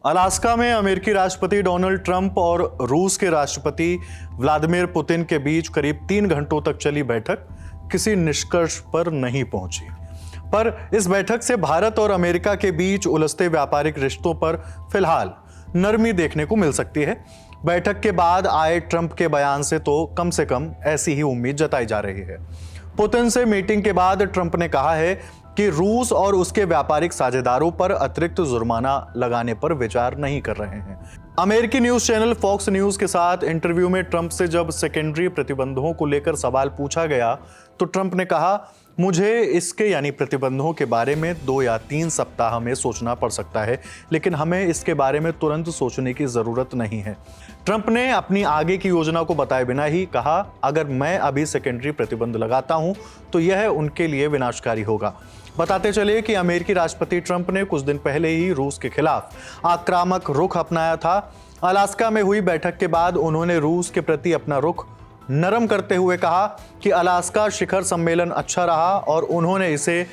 Alaska में अमेरिकी राष्ट्रपति डोनाल्ड ट्रंप और रूस के राष्ट्रपति व्लादिमीर पुतिन के बीच करीब 3 घंटों तक चली बैठक किसी निष्कर्ष पर नहीं पहुंची। पर इस बैठक से भारत और अमेरिका के बीच उलझते व्यापारिक रिश्तों पर फिलहाल नरमी देखने को मिल सकती है। बैठक के बाद आए ट्रंप के बयान से तो कम से कम ऐसी ही उम्मीद जताई जा रही है। पुतिन से मीटिंग के बाद ट्रंप ने कहा है कि रूस और उसके व्यापारिक साझेदारों पर अतिरिक्त जुर्माना लगाने पर विचार नहीं कर रहे हैं। अमेरिकी न्यूज चैनल फॉक्स न्यूज के साथ इंटरव्यू में ट्रंप से जब सेकेंडरी प्रतिबंधों को लेकर सवाल पूछा गया तो ट्रंप ने कहा, मुझे इसके यानी प्रतिबंधों के बारे में 2 या 3 सप्ताह में सोचना पड़ सकता है, लेकिन हमें इसके बारे में तुरंत सोचने की जरूरत नहीं है। ट्रंप ने अपनी आगे की योजना को बताए बिना ही कहा, अगर मैं अभी सेकेंडरी प्रतिबंध लगाता हूं तो यह उनके लिए विनाशकारी होगा। बताते चले कि अमेरिकी राष्ट्रपति ट्रंप ने कुछ दिन पहले ही रूस के खिलाफ आक्रामक रुख अपनाया था। अलास्का में हुई बैठक के बाद उन्होंने रूस के प्रति अपना रुख नरम करते हुए कहा कि अलास्का शिखर सम्मेलन अच्छा रहा और उन्होंने इसे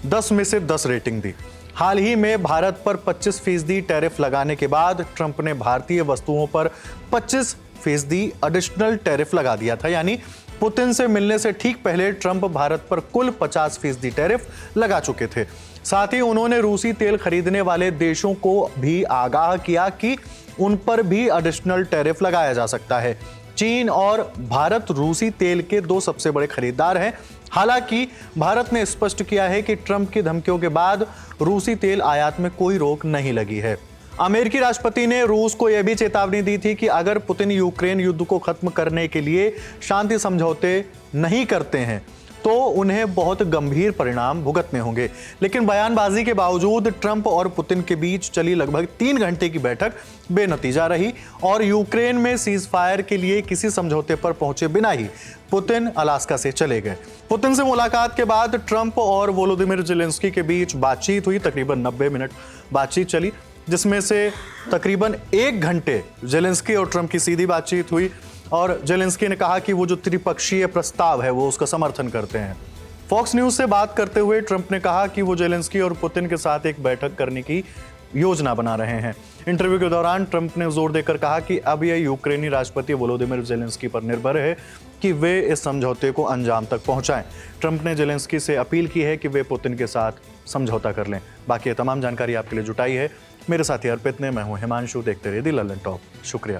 10 में से 10 रेटिंग दी। हाल ही में भारत पर 25% टैरिफ लगाने के बाद ट्रंप ने भारतीय वस्तुओं पर 25% एडिशनल टैरिफ लगा दिया था। यानी पुतिन से मिलने से ठीक पहले ट्रंप भारत पर कुल 50% टैरिफ लगा चुके थे। साथ ही उन्होंने रूसी तेल खरीदने वाले देशों को भी आगाह किया कि उन पर भी एडिशनल टैरिफ लगाया जा सकता है। चीन और भारत रूसी तेल के 2 सबसे बड़े खरीदार हैं। हालांकि भारत ने स्पष्ट किया है कि ट्रंप की धमकियों के बाद रूसी तेल आयात में कोई रोक नहीं लगी है। अमेरिकी राष्ट्रपति ने रूस को यह भी चेतावनी दी थी कि अगर पुतिन यूक्रेन युद्ध को खत्म करने के लिए शांति समझौते नहीं करते हैं तो उन्हें बहुत गंभीर परिणाम भुगतने होंगे। लेकिन बयानबाजी के बावजूद ट्रंप और पुतिन के बीच चली लगभग 3 घंटे की बैठक बेनतीजा रही और यूक्रेन में सीज फायर के लिए किसी समझौते पर पहुंचे बिना ही पुतिन अलास्का से चले गए। पुतिन से मुलाकात के बाद ट्रंप और वोलोदिमीर ज़ेलेंस्की के बीच बातचीत हुई। तकरीबन 90 मिनट बातचीत चली, जिसमें से तकरीबन 1 घंटे ज़ेलेंस्की और ट्रंप की सीधी बातचीत हुई और ज़ेलेंस्की ने कहा कि वो जो त्रिपक्षीय प्रस्ताव है वो उसका समर्थन करते हैं। फॉक्स न्यूज से बात करते हुए ट्रंप ने कहा कि वो ज़ेलेंस्की और पुतिन के साथ एक बैठक करने की योजना बना रहे हैं। इंटरव्यू के दौरान ट्रंप ने जोर देकर कहा कि अब यह यूक्रेनी राष्ट्रपति वोलोदिमीर ज़ेलेंस्की पर निर्भर है कि वे इस समझौते को अंजाम तक पहुंचाएं। ट्रंप ने ज़ेलेंस्की से अपील की है कि वे पुतिन के साथ समझौता कर लें। बाकी ये तमाम जानकारी आपके लिए जुटाई है मेरे साथी अर्पित ने। मैं हूं हिमांशु। देखते रहिए दी लल्लन टॉप। शुक्रिया।